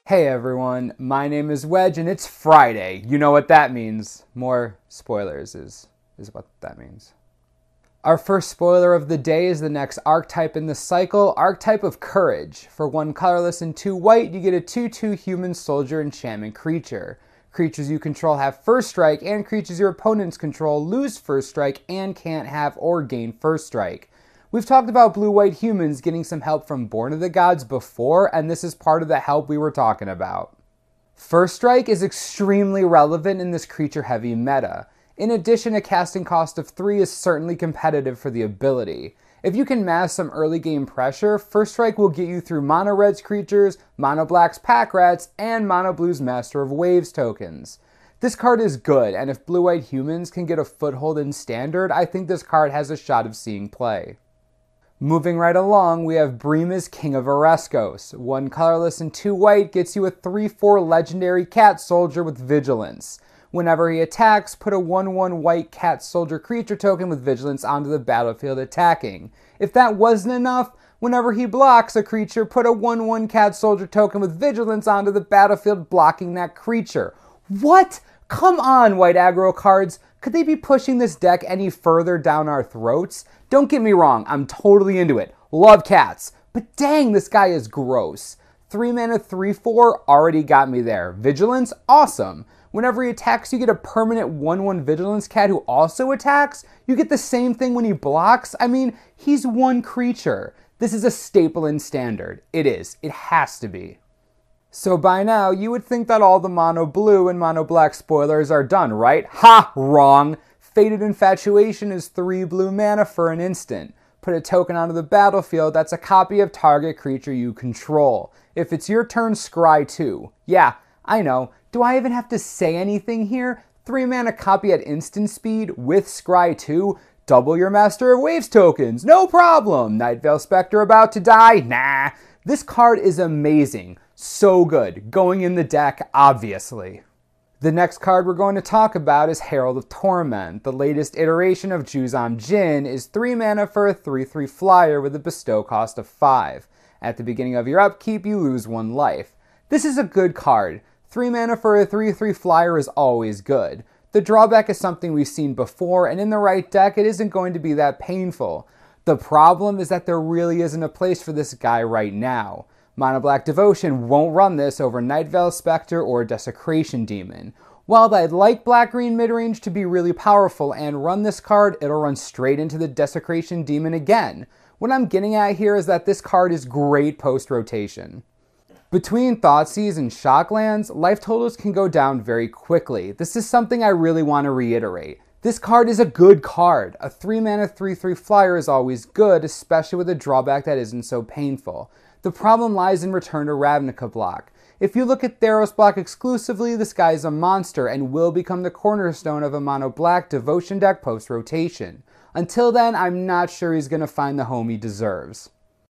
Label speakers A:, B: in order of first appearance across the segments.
A: Hey everyone, my name is Wedge and it's Friday. You know what that means. More spoilers is what that means. Our first spoiler of the day is the next archetype in the cycle, Archetype of Courage. For 1 colorless and 2 white, you get a 2/2 human soldier enchantment creature. Creatures you control have first strike, and creatures your opponents control lose first strike and can't have or gain first strike. We've talked about blue-white humans getting some help from Born of the Gods before, and this is part of the help we were talking about. First strike is extremely relevant in this creature-heavy meta. In addition, a casting cost of 3 is certainly competitive for the ability. If you can mask some early game pressure, First Strike will get you through Mono Red's creatures, Mono Black's Pack Rats, and Mono Blue's Master of Waves tokens. This card is good, and if blue-white humans can get a foothold in Standard, I think this card has a shot of seeing play. Moving right along, we have Brimaz, King of Oreskos. 1 colorless and 2 white gets you a 3/4 legendary cat soldier with vigilance. Whenever he attacks, put a 1/1 white cat soldier creature token with vigilance onto the battlefield attacking. If that wasn't enough, whenever he blocks a creature, put a 1/1 cat soldier token with vigilance onto the battlefield blocking that creature. What? Come on, white aggro cards. Could they be pushing this deck any further down our throats? Don't get me wrong, I'm totally into it. Love cats. But dang, this guy is gross. 3 mana 3/4 already got me there. Vigilance? Awesome. Whenever he attacks, you get a permanent 1/1 Vigilance cat who also attacks. You get the same thing when he blocks. I mean, he's one creature. This is a staple in Standard. It is. It has to be. So by now, you would think that all the mono blue and mono black spoilers are done, right? Ha! Wrong! Fated Infatuation is 3 blue mana for an instant. Put a token onto the battlefield that's a copy of target creature you control. If it's your turn, scry 2. Yeah, I know. Do I even have to say anything here? 3 mana copy at instant speed with scry 2? Double your Master of Waves tokens. No problem! Nightveil Spectre about to die? Nah. This card is amazing. So good. Going in the deck, obviously. The next card we're going to talk about is Herald of Torment. The latest iteration of Juzam Jin is 3 mana for a 3/3 flyer with a bestow cost of 5. At the beginning of your upkeep, you lose 1 life. This is a good card. 3 mana for a 3/3 flyer is always good. The drawback is something we've seen before, and in the right deck, it isn't going to be that painful. The problem is that there really isn't a place for this guy right now. Mono Black Devotion won't run this over Nightveil Spectre or Desecration Demon. While I'd like Black-Green midrange to be really powerful and run this card, it'll run straight into the Desecration Demon again. What I'm getting at here is that this card is great post-rotation. Between Thoughtseize and Shocklands, life totals can go down very quickly. This is something I really want to reiterate. This card is a good card. A 3 mana 3/3 flyer is always good, especially with a drawback that isn't so painful. The problem lies in Return to Ravnica block. If you look at Theros block exclusively, this guy is a monster and will become the cornerstone of a mono black devotion deck post-rotation. Until then, I'm not sure he's going to find the home he deserves.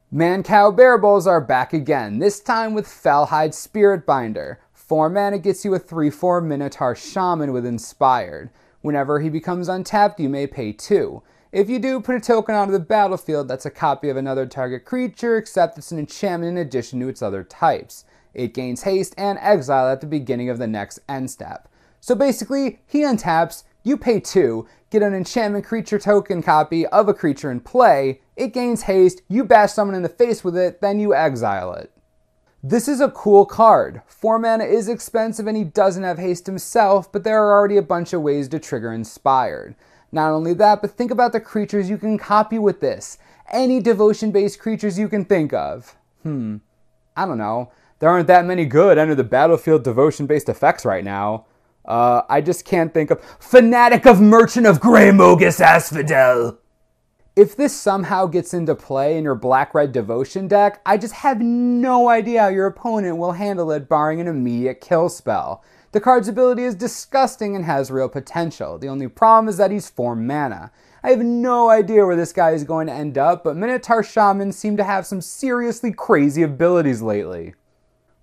A: Man-Cow Bear Bowls are back again, this time with Fellhide Spiritbinder. 4 mana gets you a 3/4 Minotaur Shaman with Inspired. Whenever he becomes untapped, you may pay 2. If you do, put a token onto the battlefield that's a copy of another target creature, except it's an enchantment in addition to its other types. It gains haste and exile at the beginning of the next end step. So basically, he untaps, you pay 2, get an enchantment creature token copy of a creature in play, it gains haste, you bash someone in the face with it, then you exile it. This is a cool card. 4 mana is expensive and he doesn't have haste himself, but there are already a bunch of ways to trigger Inspired. Not only that, but think about the creatures you can copy with this. Any devotion-based creatures you can think of. I don't know. There aren't that many good enter the battlefield devotion-based effects right now. I just can't think of... Fanatic of Merchant of Grey Mogus Asphodel! If this somehow gets into play in your black-red devotion deck, I just have no idea how your opponent will handle it barring an immediate kill spell. The card's ability is disgusting and has real potential. The only problem is that he's 4 mana. I have no idea where this guy is going to end up, but Minotaur Shamans seem to have some seriously crazy abilities lately.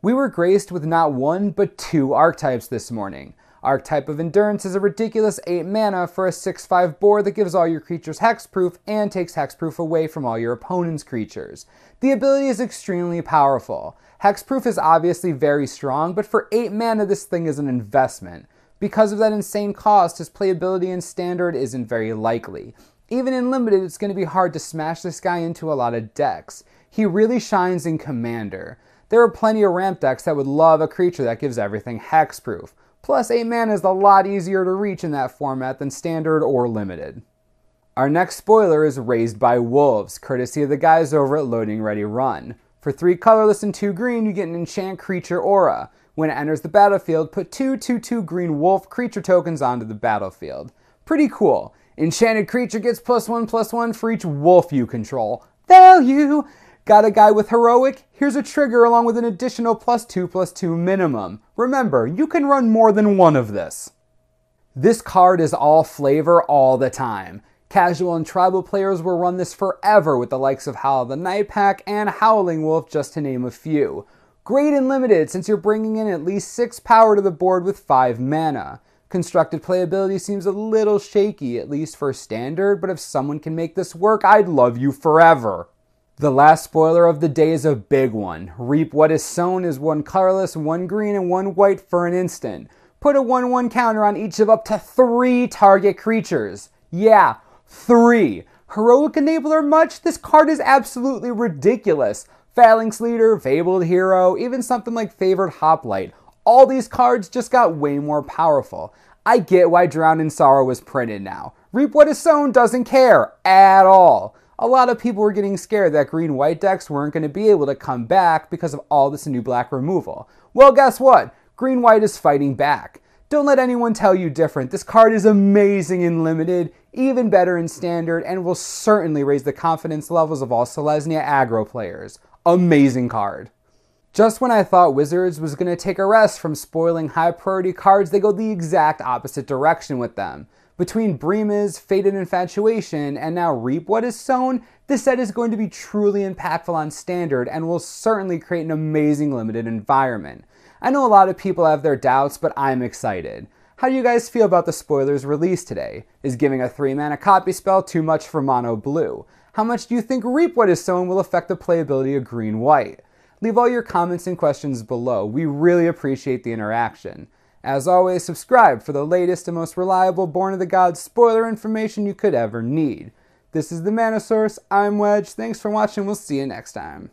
A: We were graced with not 1, but 2 archetypes this morning. Archetype of Endurance is a ridiculous 8 mana for a 6/5 board that gives all your creatures hexproof and takes hexproof away from all your opponent's creatures. The ability is extremely powerful. Hexproof is obviously very strong, but for 8 mana this thing is an investment. Because of that insane cost, his playability in Standard isn't very likely. Even in Limited, it's going to be hard to smash this guy into a lot of decks. He really shines in Commander. There are plenty of ramp decks that would love a creature that gives everything hexproof. Plus, 8 mana is a lot easier to reach in that format than Standard or Limited. Our next spoiler is Raised by Wolves, courtesy of the guys over at Loading Ready Run. For 3 colorless and 2 green, you get an enchant creature aura. When it enters the battlefield, put 2/2/2 green wolf creature tokens onto the battlefield. Pretty cool. Enchanted creature gets +1/+1 for each wolf you control. Value! Got a guy with heroic? Here's a trigger along with an additional +2/+2 minimum. Remember, you can run more than one of this. This card is all flavor all the time. Casual and tribal players will run this forever with the likes of Howl the Night Pack and Howling Wolf, just to name a few. Great in Limited since you're bringing in at least 6 power to the board with 5 mana. Constructed playability seems a little shaky, at least for Standard, but if someone can make this work, I'd love you forever. The last spoiler of the day is a big one. Reap What Is Sown is 1 colorless, 1 green, and 1 white for an instant. Put a 1/1 counter on each of up to 3 target creatures. Yeah, 3. Heroic Enabler much? This card is absolutely ridiculous. Phalanx Leader, Fabled Hero, even something like Favored Hoplite. All these cards just got way more powerful. I get why Drowned in Sorrow was printed now. Reap What Is Sown doesn't care at all. A lot of people were getting scared that green-white decks weren't going to be able to come back because of all this new black removal. Well, guess what? Green-white is fighting back. Don't let anyone tell you different. This card is amazing in Limited, even better in Standard, and will certainly raise the confidence levels of all Selesnya aggro players. Amazing card. Just when I thought Wizards was going to take a rest from spoiling high priority cards, they go the exact opposite direction with them. Between Brimaz, Fated Infatuation, and now Reap What Is Sown, this set is going to be truly impactful on Standard and will certainly create an amazing Limited environment. I know a lot of people have their doubts, but I'm excited. How do you guys feel about the spoilers released today? Is giving a 3-mana copy spell too much for mono blue? How much do you think Reap What Is Sown will affect the playability of green-white? Leave all your comments and questions below. We really appreciate the interaction. As always, subscribe for the latest and most reliable Born of the Gods spoiler information you could ever need. This is the Mana Source. I'm Wedge. Thanks for watching. We'll see you next time.